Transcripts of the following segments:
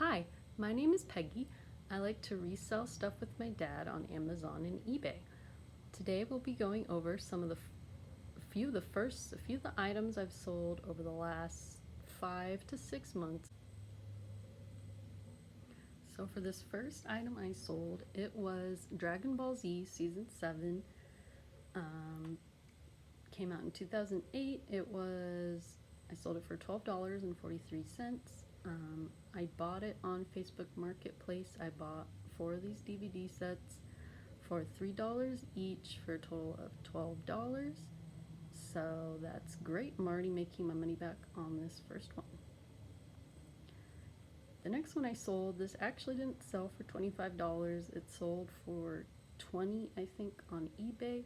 Hi, my name is Peggy. I like to resell stuff with my dad on Amazon and eBay. Today we'll be going over some of the a few of the items I've sold over the last 5 to 6 months. So for this first item I sold, it was Dragon Ball Z Season 7. Came out in 2008. I sold it for $12.43. I bought it on Facebook Marketplace. I bought 4 of these DVD sets for $3 each for a total of $12. So that's great. I'm already making my money back on this first one. The next one I sold, this actually didn't sell for $25. It sold for $20, I think, on eBay.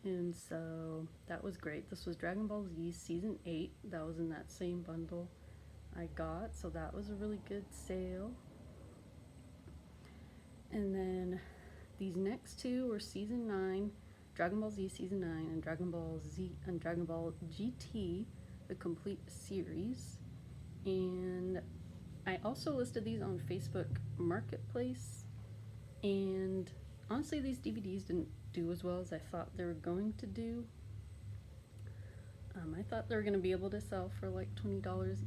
And so that was great. This was Dragon Ball Z Season 8. That was in that same bundle I got, so that was a really good sale. And then these next two were Season 9, Dragon Ball Z Season 9, and Dragon Ball GT, the complete series. And I also listed these on Facebook Marketplace, and honestly these DVDs didn't do as well as I thought they were going to do. I thought they were going to be able to sell for like $20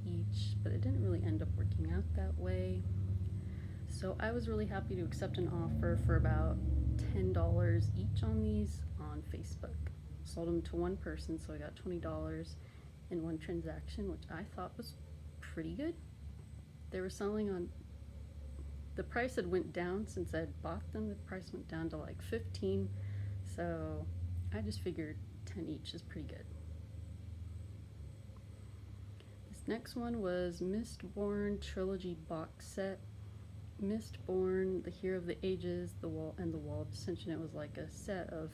each, but it didn't really end up working out that way. So I was really happy to accept an offer for about $10 each on these on Facebook. Sold them to one person, so I got $20 in one transaction, which I thought was pretty good. They were selling on, the price had went down since I'd bought them. The price went down to like 15, so I just figured 10 each is pretty good. This next one was Mistborn Trilogy Box Set. Mistborn, The Hero of the Ages, The Wall of Ascension. It was like a set of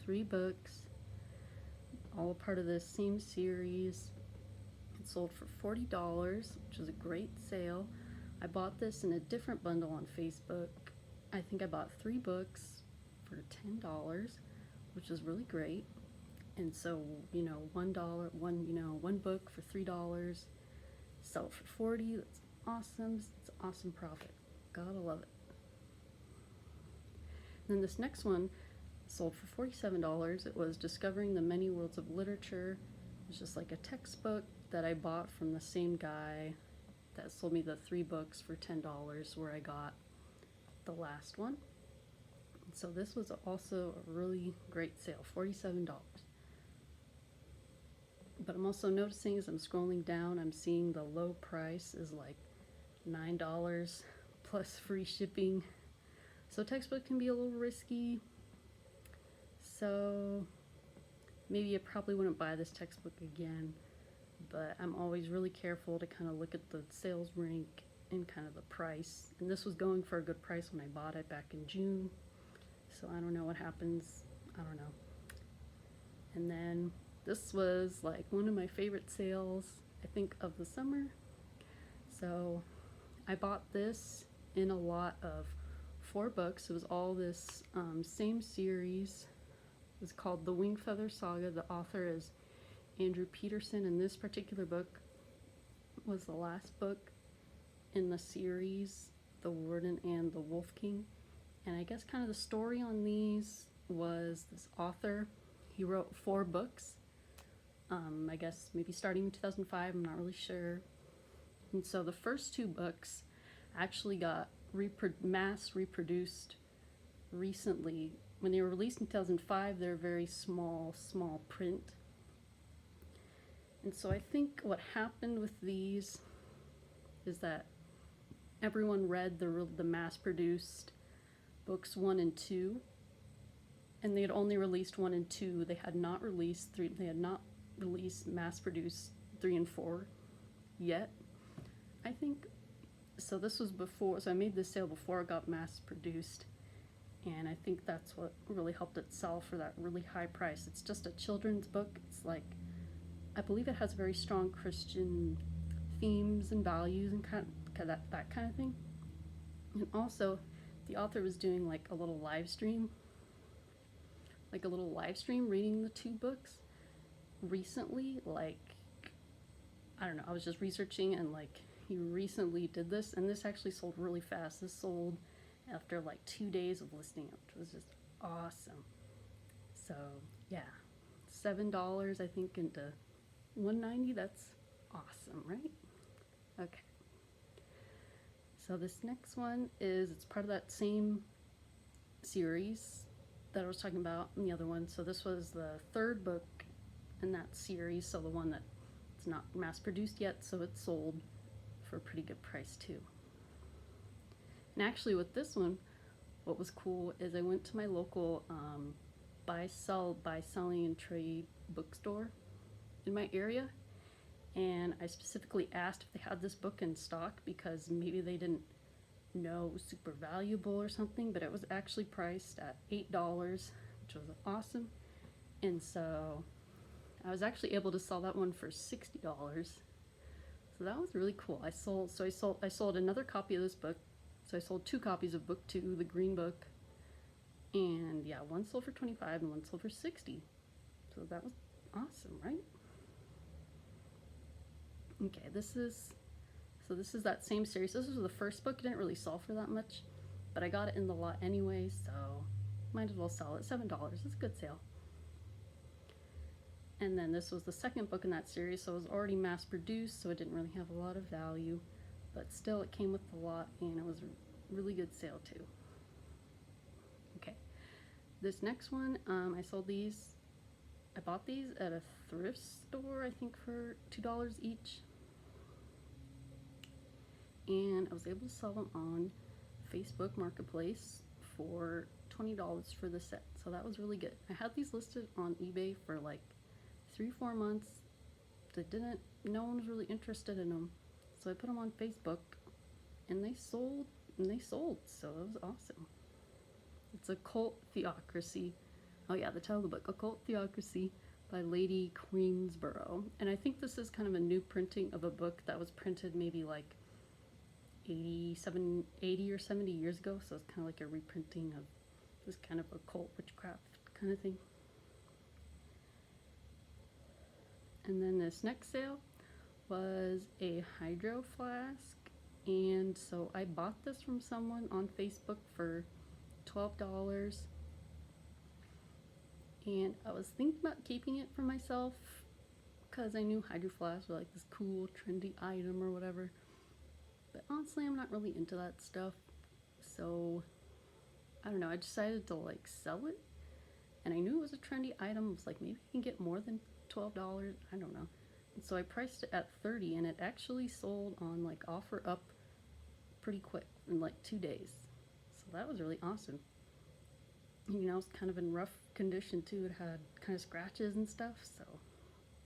3 books, all a part of the same series. It sold for $40, which is a great sale. I bought this in a different bundle on Facebook. I think I bought 3 books for $10, which is really great. And so, one book for $3, sell it for $40. That's awesome. It's awesome profit. Gotta love it. And then this next one sold for $47. It was Discovering the Many Worlds of Literature. It was just like a textbook that I bought from the same guy that sold me the 3 books for $10, where I got the last one. And so this was also a really great sale, $47. But I'm also noticing as I'm scrolling down, I'm seeing the low price is like $9 plus free shipping. So textbook can be a little risky. So maybe I probably wouldn't buy this textbook again, but I'm always really careful to kind of look at the sales rank and kind of the price. And this was going for a good price when I bought it back in June. So I don't know what happens. I don't know. And then this was like one of my favorite sales, I think, of the summer. So I bought this in a lot of 4 books. It was all this same series. It's called The Wingfeather Saga. The author is Andrew Peterson, and this particular book was the last book in the series, The Warden and the Wolf King. And I guess kind of the story on these was this author, he wrote 4 books. I guess maybe starting in 2005, I'm not really sure. And so the first 2 books actually got mass reproduced recently. When they were released in 2005, they're very small print. And so I think what happened with these is that everyone read the mass-produced books 1 and 2, and they had only released 1 and 2. They had not released 3. They had not released mass-produced 3 and 4 yet, I think. So this was before, so I made this sale before it got mass-produced, and I think that's what really helped it sell for that really high price. It's just a children's book. It's like, I believe it has very strong Christian themes and values and that kind of thing. And also, the author was doing like a little live stream reading the 2 books recently. Like, I don't know, I was just researching, and like he recently did this, and this actually sold really fast. This sold after like 2 days of listing it, which was just awesome. So yeah, $7 I think into $190. That's awesome, right? Okay. So this next one is, it's part of that same series that I was talking about in the other one. So this was the third book in that series, so the one that it's not mass produced yet, so it sold for a pretty good price too. And actually with this one, what was cool is I went to my local buy, selling and trade bookstore in my area, and I specifically asked if they had this book in stock because maybe they didn't know it was super valuable or something, but it was actually priced at $8, which was awesome. And so I was actually able to sell that one for $60. So that was really cool. I sold another copy of this book. So I sold 2 copies of book 2, the green book. And yeah, one sold for $25 and one sold for $60. So that was awesome, right? Okay, this is that same series. This was the first book. It didn't really sell for that much, but I got it in the lot anyway, so might as well sell it. $7. It's a good sale. And then this was the second book in that series, so it was already mass produced, so it didn't really have a lot of value, but still it came with the lot, and it was a really good sale too. Okay, this next one, I bought these at a thrift store, I think for $2 each. And I was able to sell them on Facebook Marketplace for $20 for the set. So that was really good. I had these listed on eBay for like 3-4 months. No one was really interested in them. So I put them on Facebook and they sold, So it was awesome. It's Occult Theocracy. Oh yeah, the title of the book, Occult Theocracy by Lady Queensborough. And I think this is kind of a new printing of a book that was printed maybe like 80 or 70 years ago. So it's kind of like a reprinting of this kind of occult witchcraft kind of thing. And then this next sale was a hydro flask. And so I bought this from someone on Facebook for $12. And I was thinking about keeping it for myself because I knew hydro flasks were like this cool, trendy item or whatever. But honestly, I'm not really into that stuff. So, I don't know, I decided to like sell it. And I knew it was a trendy item. I was like, maybe I can get more than $12. I don't know. And so I priced it at $30, and it actually sold on like OfferUp pretty quick in like 2 days. So that was really awesome. You know, it's kind of in rough condition too. It had kind of scratches and stuff, so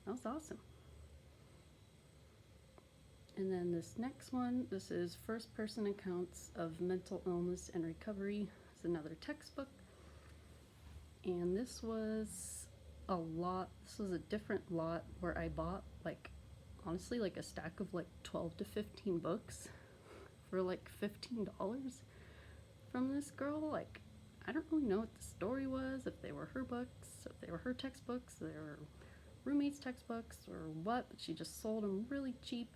that was awesome. And then this next one, this is First Person Accounts of Mental Illness and Recovery. It's another textbook. And this was a lot. This was a different lot where I bought like, honestly, like a stack of like 12 to 15 books for like $15 from this girl. Like, I don't really know what the story was, if they were her books, if they were her textbooks, they were roommates' textbooks or what, but she just sold them really cheap.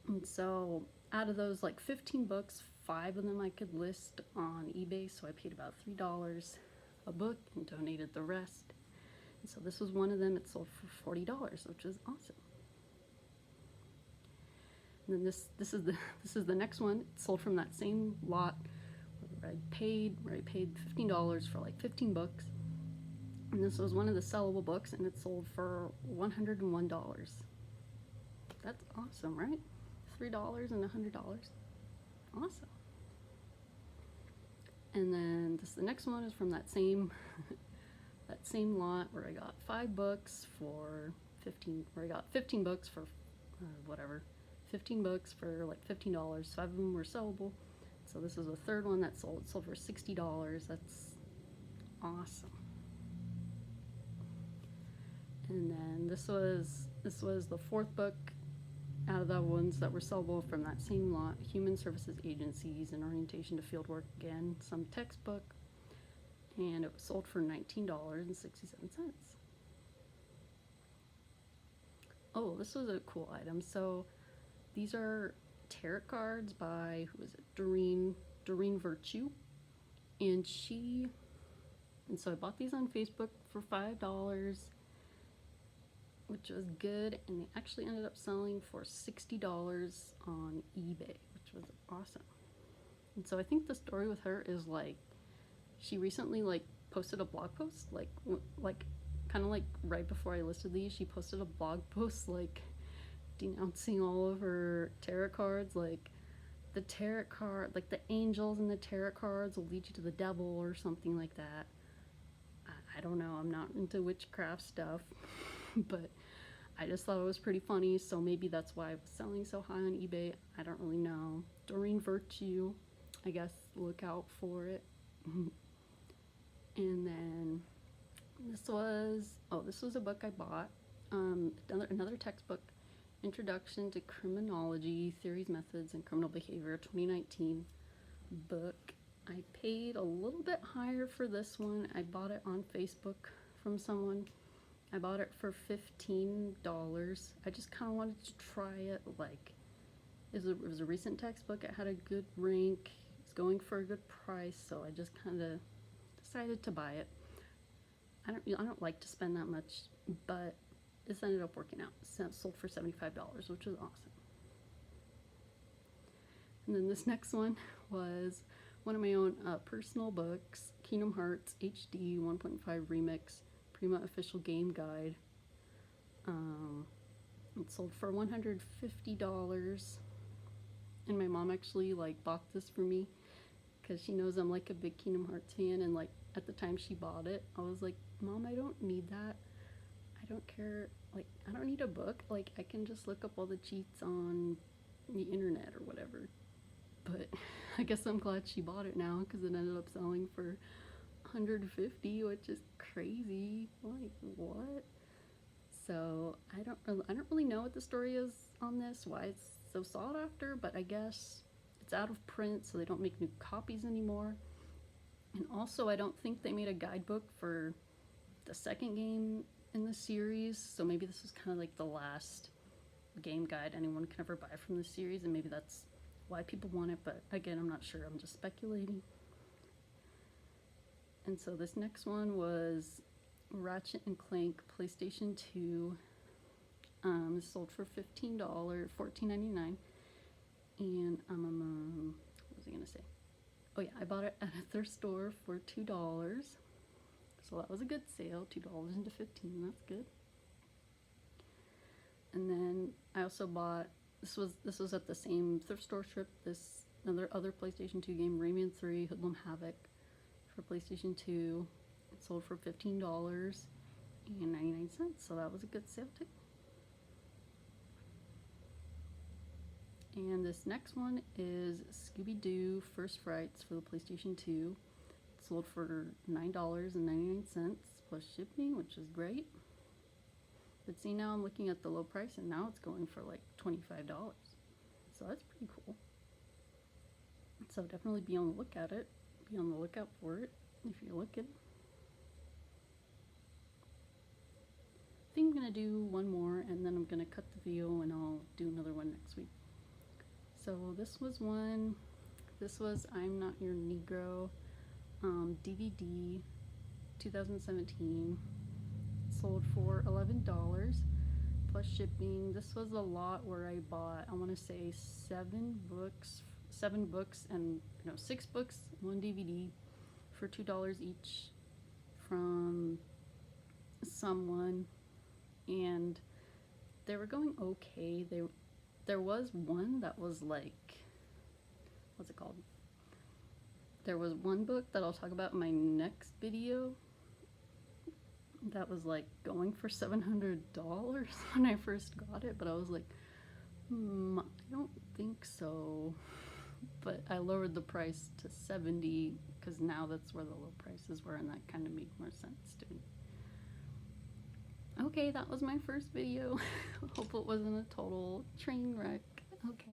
And so out of those like 15 books, 5 of them I could list on eBay, so I paid about $3 a book and donated the rest. And so this was one of them. It sold for $40, which is awesome. And then this is the next one. It sold from that same lot where I paid $15 for like 15 books. And this was one of the sellable books, and it sold for $101. That's awesome, right? $3 and $100. Awesome. And then the next one is from that same lot where I got 5 books for 15, where I got 15 books for whatever, 15 books for like $15. 5 of them were sellable. So this is the third one that sold. It sold for $60. That's awesome. And then this was the 4th book out of the ones that were sellable from that same lot, Human Services Agencies and Orientation to Fieldwork. Again, some textbook, and it was sold for $19.67. Oh, this was a cool item. So These are tarot cards by, who is it, Doreen Virtue. And so I bought these on Facebook for $5, which was good, and they actually ended up selling for $60 on eBay, which was awesome. And so I think the story with her is like, she recently like posted a blog post, like kind of like right before I listed these, she posted a blog post like denouncing all of her tarot cards, like the tarot card, like the angels and the tarot cards will lead you to the devil or something like that. I don't know, I'm not into witchcraft stuff, but I just thought it was pretty funny, so maybe that's why it was selling so high on eBay. I don't really know. Doreen Virtue, I guess, look out for it. And then this was a book I bought. Another textbook, Introduction to Criminology, Theories, Methods, and Criminal Behavior, 2019 book. I paid a little bit higher for this one. I bought it on Facebook from someone. I bought it for $15. I just kind of wanted to try it. Like, it was a recent textbook. It had a good rank. It's going for a good price, so I just kind of decided to buy it. I don't like to spend that much, but this ended up working out. It sold for $75, which was awesome. And then this next one was one of my own personal books, Kingdom Hearts HD 1.5 Remix Prima Official Game Guide. It sold for $150, and my mom actually like bought this for me because she knows I'm like a big Kingdom Hearts fan, and like at the time she bought it, I was like, Mom, I don't need that. I don't care, like, I don't need a book. Like, I can just look up all the cheats on the internet or whatever. But I guess I'm glad she bought it now, because it ended up selling for $150, which is crazy. Like, what? So I don't really know what the story is on this, why it's so sought after, but I guess it's out of print, so they don't make new copies anymore. And also, I don't think they made a guidebook for the second game in the series, so maybe this is kind of like the last game guide anyone can ever buy from the series, and maybe that's why people want it, but again, I'm not sure, I'm just speculating. And so this next one was Ratchet and Clank PlayStation 2. It sold for $15, $14.99, and what was I gonna say? Oh yeah, I bought it at a thrift store for $2. So that was a good sale, $2 into $15, that's good. And then I also bought, this was at the same thrift store trip, this other PlayStation 2 game, Rayman 3 Hoodlum Havoc for PlayStation 2. It sold for $15.99, so that was a good sale too. And this next one is Scooby-Doo First Frights for the PlayStation 2. It sold for $9.99 plus shipping, which is great. But see, now I'm looking at the low price, and now it's going for like $25. So that's pretty cool. So definitely be on the lookout for it if you're looking. I think I'm gonna do one more, and then I'm gonna cut the video, and I'll do another one next week. So this was I'm Not Your Negro DVD 2017. Sold for $11 plus shipping. This was a lot where I bought, I want to say 7 books and 6 books, 1 DVD for $2 each from someone, and they were going okay. There was one that was like, what's it called? There was one book that I'll talk about in my next video that was like going for $700 when I first got it, but I was like, I don't think so. But I lowered the price to $70 because now that's where the low prices were, and that kind of made more sense to me. Okay, that was my first video. Hope it wasn't a total train wreck. Okay.